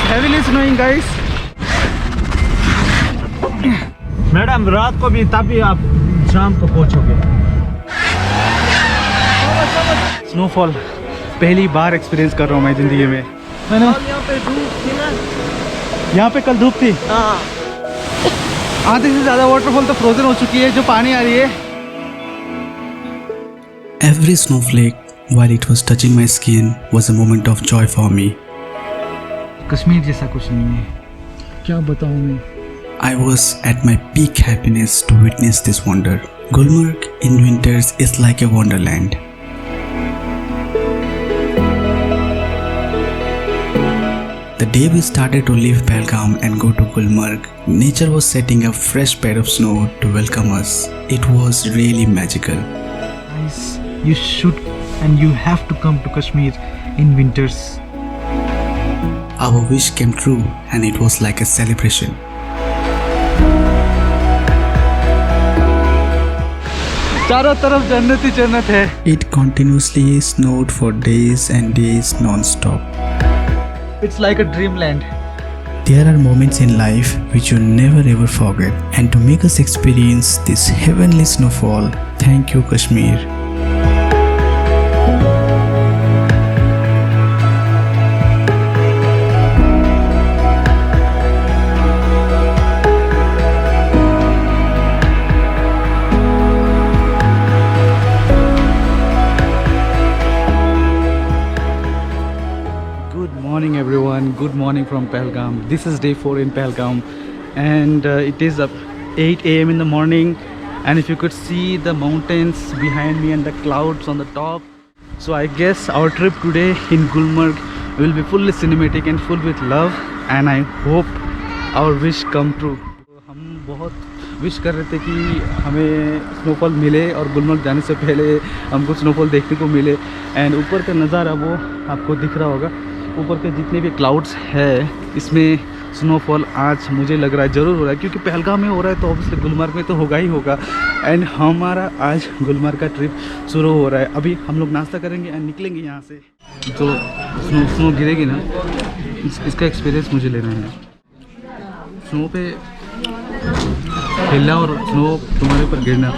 heavily snowing, guys. Madam रात को भी तभी आप शाम को पहुंचोगे। स्नोफॉल पहली बार एक्सपीरियंस कर रहा हूँ मैं ज़िंदगी में। मैंने यहाँ पे धूप थी ना। यहाँ पे कल धूप थी। हाँ। आधे से ज़्यादा वाटरफॉल तो फ्रोजन हो चुकी है, जो पानी आ रही है। Every snowflake, while it was touching my skin, was a moment of joy for me. Kashmir जैसा कुछ नहीं है, क्या बताऊँ मैं। I was at my peak happiness to witness this wonder. Gulmarg in winters is like a wonderland. The day we started to leave Pahalgam and go to Gulmarg, nature was setting a fresh bed of snow to welcome us. It was really magical. Guys, you should and you have to come to Kashmir in winters. Our wish came true and it was like a celebration. चारों तरफ जन्नत ही जन्नत है। It continuously snowed for days and days non-stop. It's like a dreamland. There are moments in life which you never ever forget, and to make us experience this heavenly snowfall, thank you Kashmir. Good morning everyone, good morning from Pahalgam. This is day 4 in Pahalgam and it is up 8 a.m. in the morning, and if you could see the mountains behind me and the clouds on the top, so I guess our trip today in Gulmarg will be fully cinematic and full with love, and I hope our wish come true. हम बहुत wish कर रहे थे कि हमें snowfall मिले और गुलमर्ग जाने से पहले हमको स्नोफॉल देखने को मिले। एंड ऊपर का नज़ारा वो आपको दिख रहा होगा, ऊपर के जितने भी क्लाउड्स है इसमें स्नोफॉल आज मुझे लग रहा है ज़रूर हो रहा है, क्योंकि पहलगाम में हो रहा है तो ऑब्वियसली गुलमर्ग में तो होगा ही होगा। एंड हमारा आज गुलमर्ग का ट्रिप शुरू हो रहा है। अभी हम लोग नाश्ता करेंगे एंड निकलेंगे यहाँ से। तो स्नो गिरेगी ना, इसका एक्सपीरियंस मुझे लेना है। स्नो पे खेलना और स्नो तुम्हारे ऊपर गिरना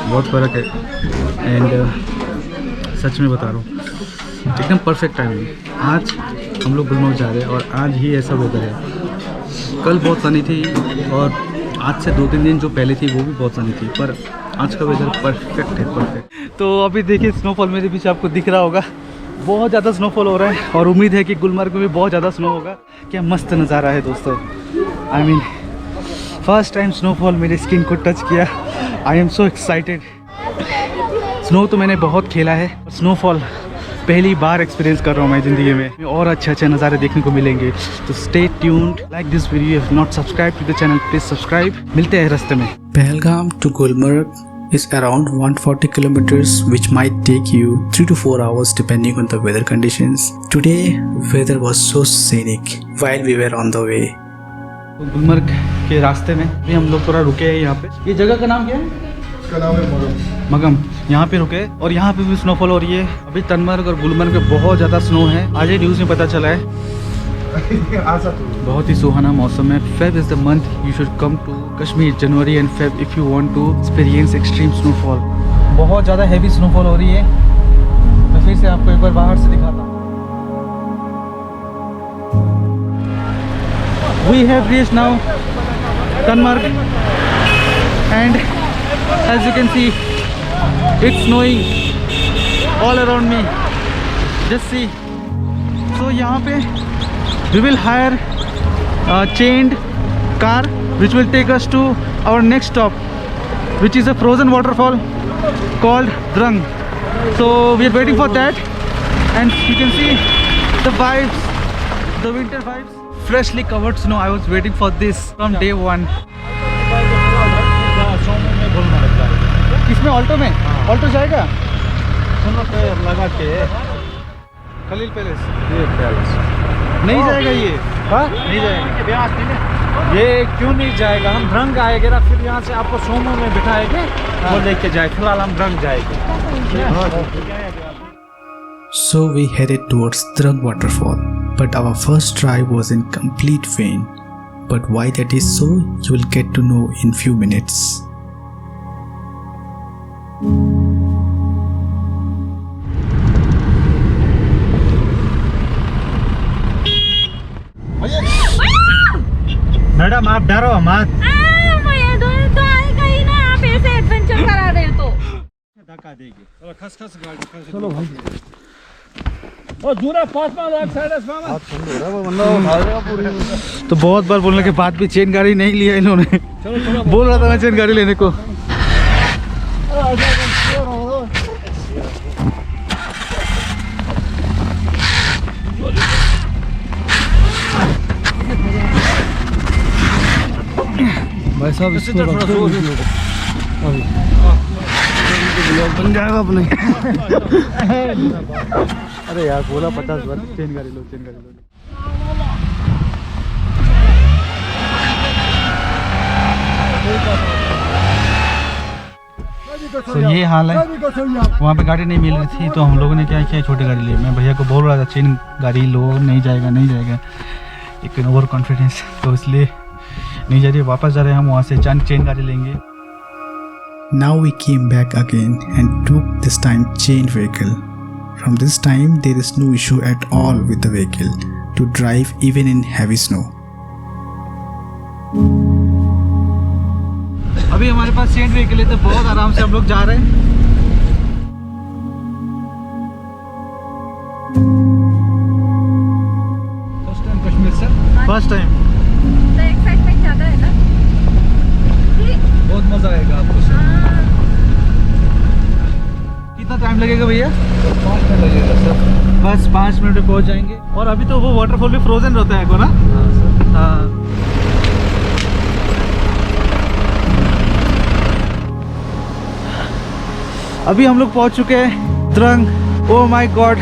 बहुत फ़र्क है। एंड सच में बता रहा हूँ, एकदम परफेक्ट टाइम है। आज हम लोग गुलमर्ग जा रहे हैं और आज ही ऐसा वेदर है। कल बहुत सनी थी और आज से 2-3 दिन जो पहले थी वो भी बहुत सनी थी, पर आज का वेदर परफेक्ट है, परफेक्ट। तो अभी देखिए स्नोफॉल मेरे पीछे आपको दिख रहा होगा, बहुत ज़्यादा स्नोफॉल हो रहा है और उम्मीद है कि गुलमर्ग में भी बहुत ज़्यादा स्नो होगा। क्या मस्त नज़ारा है दोस्तों। I mean first time snowfall मेरे स्किन को टच किया। आई एम सो एक्साइटेड। स्नो तो मैंने बहुत खेला है, स्नोफॉल पहली बार एक्सपीरियंस कर रहा हूँ मैं ज़िंदगी में, और अच्छे नज़ारे देखने को मिलेंगे। तो stay tuned, like this video, if not subscribe to the channel please subscribe. मिलते हैं रास्ते में। Pahalgam to Gulmarg is around 140 kilometers, which might take you 3 to 4 hours depending on the weather conditions. Today, weather was so scenic while we were on the way. Gulmarg के रास्ते में भी हम लोग थोड़ा रुके हैं यहाँ पे। ये जगह का नाम क्या है? इसका नाम है मगम। यहाँ पे रुके और यहाँ पे भी स्नोफॉल हो रही है। अभी तनमर्ग और गुलमर्ग में बहुत ज़्यादा स्नो है, आज ही न्यूज़ में पता चला है। बहुत ही सुहाना मौसम है। Feb is the month you should come to Kashmir, January and Feb, if you want to experience extreme snowfall. बहुत ज़्यादा हैवी स्नोफॉल हो रही है। मैं फिर से आपको एक बार बाहर से दिखाता हूँ। We have reached now Tanmarg, and as you can see it's snowing all around me. Just see. So यहाँ पे we will hire a chained car which will take us to our next stop, which is a frozen waterfall called Drang. So we are waiting for that, and you can see the vibes, the winter vibes. Freshly covered snow. I was waiting for this from day one. इसमें Alto में Alto जाएगा। लगा के Khalil palace ये palace नहीं जाएगा ये। हाँ नहीं जाएगा। ये क्यों नहीं जाएगा? हम ड्रंग आएंगे ना, फिर यहाँ से आपको सोमो में बिठाएंगे, वो लेके जाए। फिलहाल हम ड्रंग जाएंगे। So we headed towards Drang waterfall. but our first try was in complete vain. But why that is so, you will get to know in few minutes. Madam आप डरो मत। तो आएगा ही ना, आप ऐसे एडवेंचर करा रहे हो तो। धक्का देगी। चलो खस खस गाड़ी। चलो भाई। और दूरा पास में एक साइड है मामा। हाथ ठंडा हो रहा है, वो बंदा उठा देगा पूरी। तो बहुत बार बोलने के बाद भी चेन गाड़ी नहीं लिया इन्होंने। बोल रहा था मैं चेन गाड़ी लेने को। भाई साहब इसको बन जाएगा अपने। अरे यार बोला 50 बार चेन गाड़ी लो, चेन गाड़ी लो। तो ये हाल है। वहाँ पे गाड़ी नहीं मिल रही थी तो हम लोगों ने क्या किया, छोटी गाड़ी ली। मैं भैया को बोल रहा था चेन गाड़ी लो, नहीं जाएगा नहीं जाएगा, लेकिन ओवर कॉन्फिडेंस तो इसलिए नहीं जा रही। वापस जा रहे हैं हम, वहाँ से चेन गाड़ी लेंगे। Now we came back again and took this time chain vehicle. From this time there is no issue at all with the vehicle to drive even in heavy snow. अभी हमारे पास चेन व्हीकल है तो बहुत आराम से हम लोग जा रहे हैं। First time Kashmir sir, first time. तो एक्साइटमेंट ज्यादा है ना, बहुत मजा आएगा आपको सर। कितना टाइम लगेगा भैया? 5 मिनट लगेगा सर। बस 5 मिनट में पहुंच जाएंगे। और अभी तो वो वाटरफॉल भी फ्रोजन रहता है को ना? हाँ सर। हाँ अभी हम लोग पहुंच चुके हैं द्रंग। ओ माय गॉड,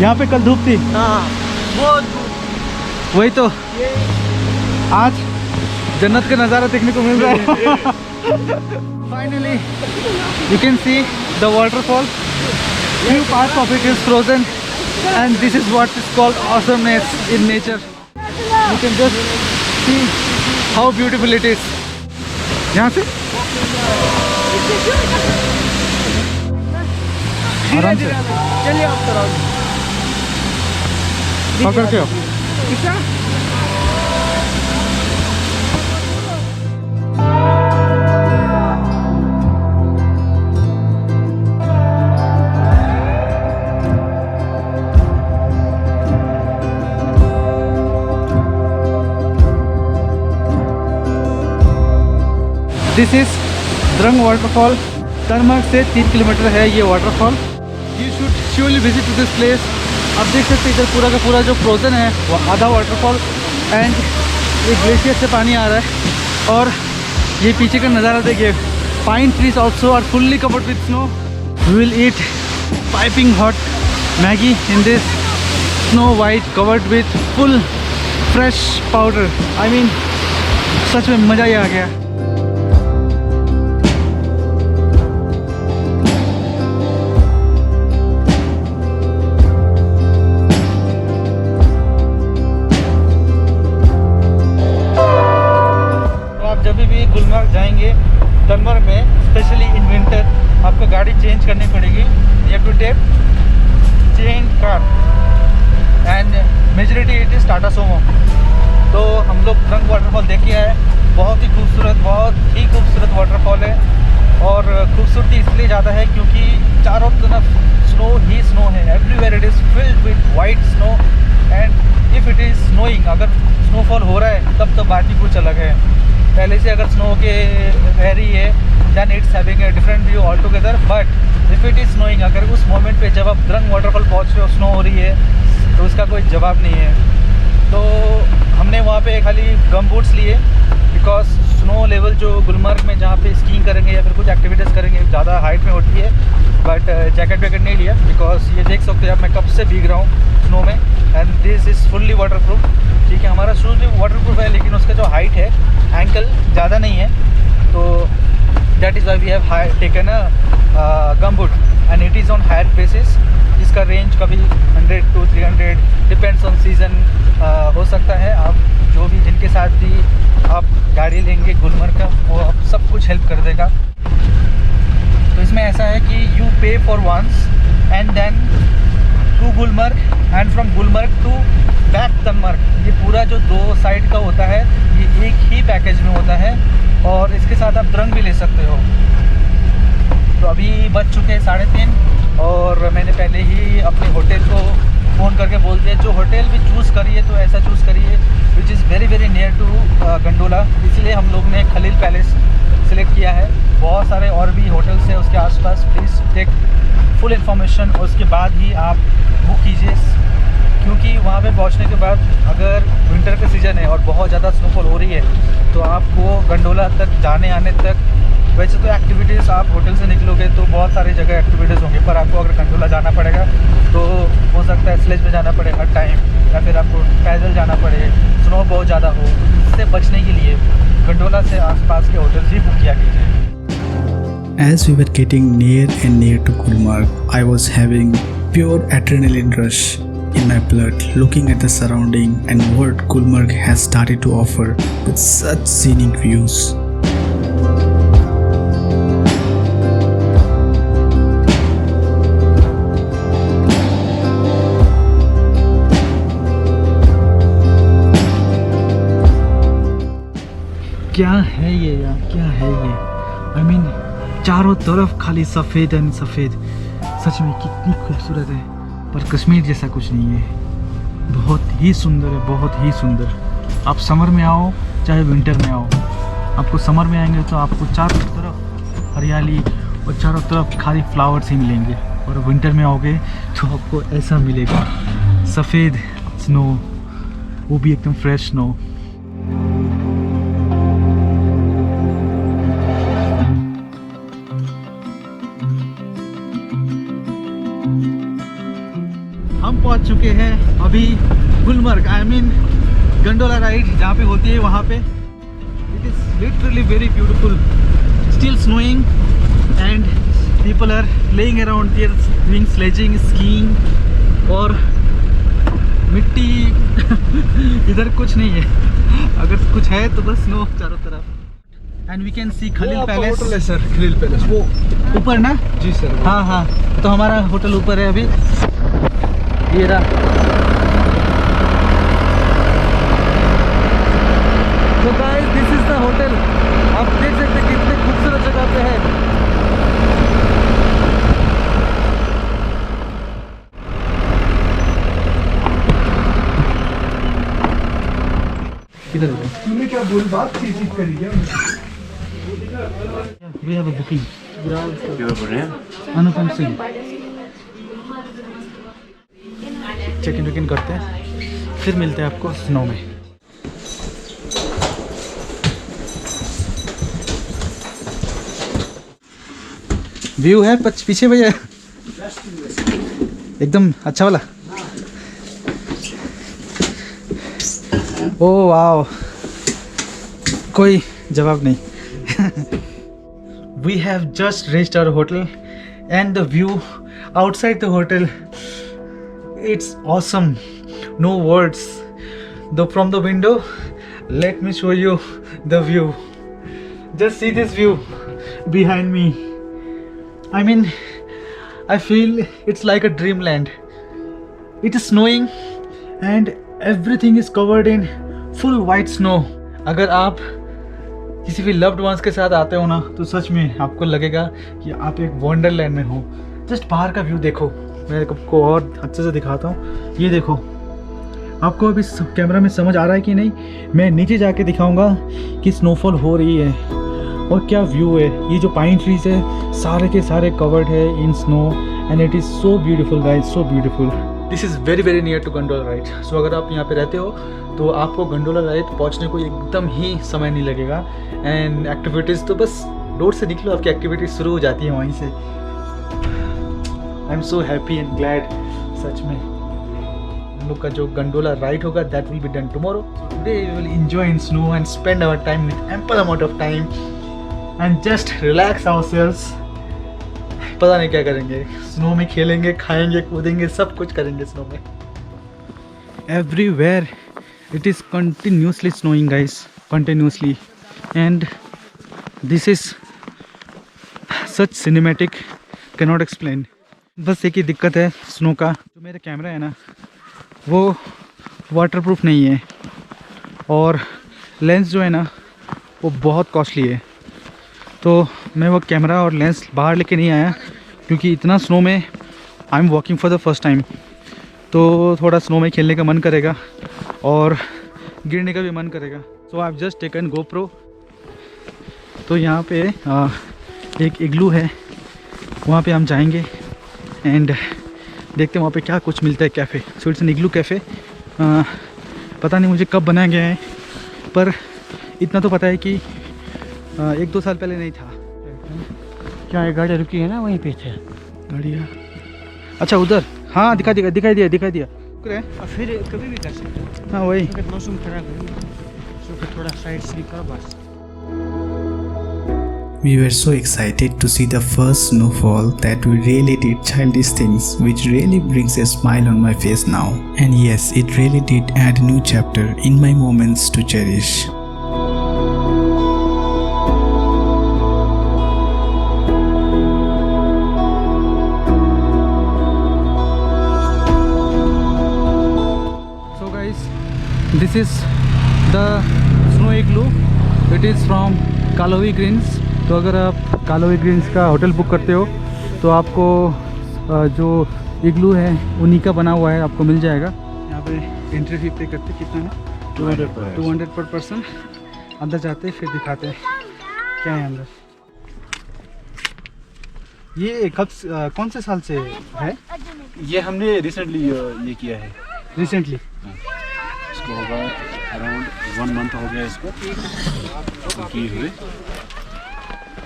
यहाँ पे कल धूप थी। हाँ वही तो आज जन्नत का नज़ारा देखने को मिल रहा है। Finally you can see the waterfall, few parts of it is frozen and this is what is called awesomeness in nature. You can just see how beautiful it is. यहाँ से आराम से चलिए आप तरह पकड़ के आओ। This is Drung waterfall. Tanmarg से 3 किलोमीटर है ये waterfall. You should surely visit to this place. आप देख सकते हैं इधर पूरा का पूरा जो फ्रोजन है वो आधा वाटरफॉल एंड ये ग्लेशियर से पानी आ रहा है। और ये पीछे का नज़ारा देखिए, pine trees also are fully covered with snow. We will eat piping hot Maggi in this snow white covered with full fresh powder. I mean सच में मज़ा ही आ गया। जब भी गुलमर्ग जाएंगे तनमर्ग में, स्पेशली इन विंटर, आपको गाड़ी चेंज करनी पड़ेगी। You have to take chain car and majority it is Tata Sumo. तो हम लोग द्रंग वाटरफॉल देख के आए। बहुत ही खूबसूरत वाटरफॉल है। और खूबसूरती इसलिए ज़्यादा है क्योंकि चारों तरफ स्नो ही स्नो है। Everywhere it is filled with white snow and if it is snowing, अगर स्नोफॉल हो रहा है तब तो बात ही कुछ अलग है। पहले से अगर स्नो के रह रही है then it's having a different view all together. But if it is snowing, अगर उस मोमेंट पे जब आप द्रंग वाटरफॉल पहुँच रहे हो स्नो हो रही है तो उसका कोई जवाब नहीं है। तो हमने वहाँ पे खाली गम बूट्स लिए बिकॉज स्नो लेवल जो गुलमर्ग में जहाँ पे स्कीइंग करेंगे या फिर कुछ एक्टिविटीज़ करेंगे ज़्यादा हाइट में होती है। बट जैकेट वैकेट नहीं लिया बिकॉज ये देख सकते हैं आप मैं कब से भीग रहा हूँ स्नो में and this is fully waterproof. ठीक है, हमारा शूज़ भी वाटरप्रूफ है लेकिन उसका जो हाइट है एंकल ज़्यादा नहीं है, तो that is why we have taken a gum boot and it is on hire basis. इसका रेंज कभी 100 to 300 डिपेंड्स ऑन सीज़न हो सकता है। आप जो भी जिनके साथ भी आप गाड़ी लेंगे गुलमर्ग का, वो आप सब कुछ हेल्प कर देगा। तो इसमें ऐसा है कि you pay for once and then to Gulmarg and from Gulmarg to back Tanmarg. ये पूरा जो 2 साइड का होता है ये एक ही पैकेज में होता है, और इसके साथ आप द्रंग भी ले सकते हो। तो अभी बज चुके हैं 3:30 और मैंने पहले ही अपने होटल को फ़ोन करके बोल दिया जो होटल भी चूज़ करिए तो ऐसा चूज़ करिए which is very very near to gondola. इसलिए हम लोग ने खलील पैलेस सिलेक्ट किया है। बहुत सारे और भी होटल्स हैं उसके आसपास, प्लीज़ टेक फुल इन्फॉर्मेशन और उसके बाद ही आप बुक कीजिए, क्योंकि वहाँ पे पहुँचने के बाद अगर विंटर का सीज़न है और बहुत ज़्यादा स्नोफॉल हो रही है तो आपको गंडोला तक जाने आने तक, वैसे तो एक्टिविटीज़ आप होटल से निकलोगे तो बहुत सारी जगह एक्टिविटीज़ होंगे, पर आपको अगर गंडोला जाना पड़ेगा तो हो सकता है स्लेज में जाना पड़े हर टाइम, या फिर आपको पैदल जाना पड़े, स्नो बहुत ज़्यादा हो। इससे बचने के लिए गंडोला से आसपास के होटल्स ही बुक किया कीजिए। As we were getting near and near to Gulmarg, I was having pure adrenaline rush in my blood looking at the surrounding and what Gulmarg has started to offer with such scenic views. क्या है ये यार, क्या है ये? I mean चारों तरफ खाली सफ़ेद एंड सफ़ेद। सच में कितनी खूबसूरत है, पर कश्मीर जैसा कुछ नहीं है। बहुत ही सुंदर है, बहुत ही सुंदर। आप समर में आओ चाहे विंटर में आओ, आपको समर में आएंगे तो आपको चारों तरफ हरियाली और चारों तरफ खाली फ्लावर्स ही मिलेंगे, और विंटर में आओगे तो आपको ऐसा मिलेगा सफ़ेद स्नो, वो भी एकदम फ्रेश स्नो। हम पहुंच चुके हैं अभी Gulmarg, I mean gondola ride जहाँ पे होती है वहाँ पे। It is literally very beautiful, still snowing and people are playing around there, doing sledging, skiing, और मिट्टी इधर कुछ नहीं है, अगर कुछ है तो बस स्नो चारों तरफ। And we can see Khalil palace. Hotel है सर, खलील पैलेस वो ऊपर ना? जी सर। हाँ हाँ, तो हमारा होटल ऊपर है अभी, ये रहा। तो guys this is the hotel, आप देख सकते हैं कितने खूबसूरत जगह पे है। किधर है? तूने क्या बोल बात की करी क्या? We have a booking. Anupam Singh. Check in करते हैं, फिर मिलते हैं आपको स्नो में। व्यू है पीछे भैया, एकदम अच्छा वाला। ओ वाओ, कोई जवाब नहीं। We have just reached our hotel and the view outside the hotel, it's awesome, no words. Though from the window, let me show you the view. Just see this view behind me. I mean, I feel it's like a dreamland. It is snowing and everything is covered in full white snow. अगर आप किसी भी loved ones के साथ आते हो ना तो सच में आपको लगेगा कि आप एक वंडरलैंड में हो। जस्ट बाहर का व्यू देखो, मैं आपको और अच्छे से दिखाता हूँ। ये देखो, आपको अभी कैमरा में समझ आ रहा है कि नहीं? मैं नीचे जाके दिखाऊंगा कि स्नोफॉल हो रही है और क्या व्यू है। ये जो पाइन ट्रीज है सारे के सारे कवर्ड है in snow and it is so beautiful guys, so beautiful. This is very very near to gondola ride. So अगर आप यहाँ पे रहते हो तो आपको गंडोला राइड पहुँचने को एकदम ही समय नहीं लगेगा। एंड एक्टिविटीज़ तो बस डोर से निकलो, आपकी एक्टिविटीज़ शुरू हो जाती है वहीं से। I am so happy and glad. सच में हम लोग का जो गंडोला राइड होगा that will be done tomorrow. Today we will enjoy in snow and spend our time with ample amount of time and just relax ourselves, पता नहीं क्या करेंगे। स्नो में खेलेंगे, खाएंगे, कूदेंगे, सब कुछ करेंगे स्नो में। Everywhere it is continuously snowing guys, continuously, and this is such cinematic, cannot explain। बस एक ही दिक्कत है स्नो का, जो मेरा कैमरा है ना वो वाटरप्रूफ नहीं है, और लेंस जो है ना वो बहुत कॉस्टली है। तो मैं वो कैमरा और लेंस बाहर लेके नहीं आया, क्योंकि इतना स्नो में I am walking for the first time, तो थोड़ा स्नो में खेलने का मन करेगा और गिरने का भी मन करेगा। So I have just taken GoPro। तो यहाँ पे एक इग्लू है, वहाँ पे हम जाएंगे एंड देखते हैं वहाँ पे क्या कुछ मिलता है, cafe. So it's an igloo cafe. पता नहीं मुझे कब बनाया गया है, पर इतना तो पता है कि 1-2 साल पहले नहीं था। क्या ये गाड़ी रुकी है ना वहीं पे थे गाड़ियाँ, अच्छा उधर, हाँ दिखाई दिया। और फिर कभी भी कर सकते हो। हाँ वही। अगर मौसम खराब है तो फिर थोड़ा साइड से करो बस। We were so excited to see the first snowfall that we really did childish things, which really brings a smile on my face now. And yes, it really did add a new chapter in my moments to cherish. So guys, this is the snow igloo. It is from Kalawi Greens। तो अगर आप कालोवी Green's का hotel book करते हो तो आपको जो इग्लू है उन्हीं का बना हुआ है आपको मिल जाएगा। यहाँ पे एंट्री फी पे करते कितना है? 200 पर पर्सन। अंदर जाते हैं फिर दिखाते हैं क्या है अंदर। ये कब कौन से साल से है? ये हमने रिसेंटली ये किया है। रिसेंटली इसको होगा अराउंड 1 मंथ हो गया इसको किए हुए।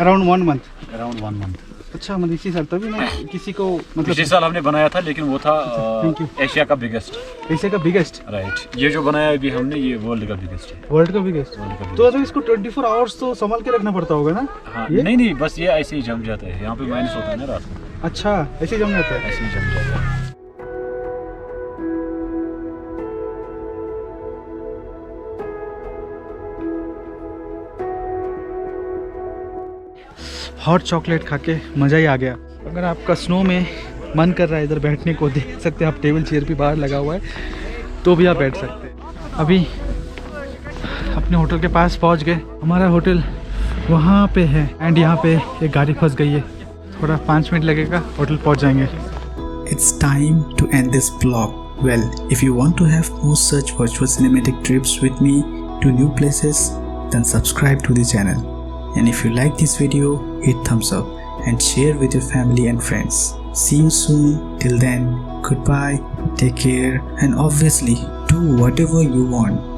Around 1 month. Around 1 month. अच्छा, मतलब इसी साल तभी मैं किसी को मतलब पिछले साल हमने बनाया था, लेकिन वो था थैंक यू। एशिया का बिगेस्ट। एशिया का बिगेस्ट, राइट। ये जो बनाया अभी हमने ये वर्ल्ड का बिगेस्ट है। वर्ल्ड का बिगेस्ट। तो अगर इसको 24 आवर्स तो संभाल के रखना पड़ता होगा ना? हाँ, ये? नहीं बस ये ऐसे ही जम जाता है। यहाँ पे माइनस होता है ना रात को। अच्छा, ऐसे ही जम जाता है। ऐसे ही जम जाता है। हॉट चॉकलेट खा के मज़ा ही आ गया। अगर आपका स्नो में मन कर रहा है इधर बैठने को, देख सकते हैं आप टेबल चेयर भी बाहर लगा हुआ है, तो भी आप बैठ सकते हैं। अभी अपने होटल के पास पहुंच गए। हमारा होटल वहाँ पे है एंड यहाँ पे एक गाड़ी फंस गई है, थोड़ा 5 मिनट लगेगा, होटल पहुँच जाएंगे। It's time to end this vlog. Well, if you want to have more such virtual cinematic trips with me to new places, then subscribe to the channel. And if you like this video, hit thumbs up and share with your family and friends. See you soon. Till then, goodbye, take care, and obviously do whatever you want.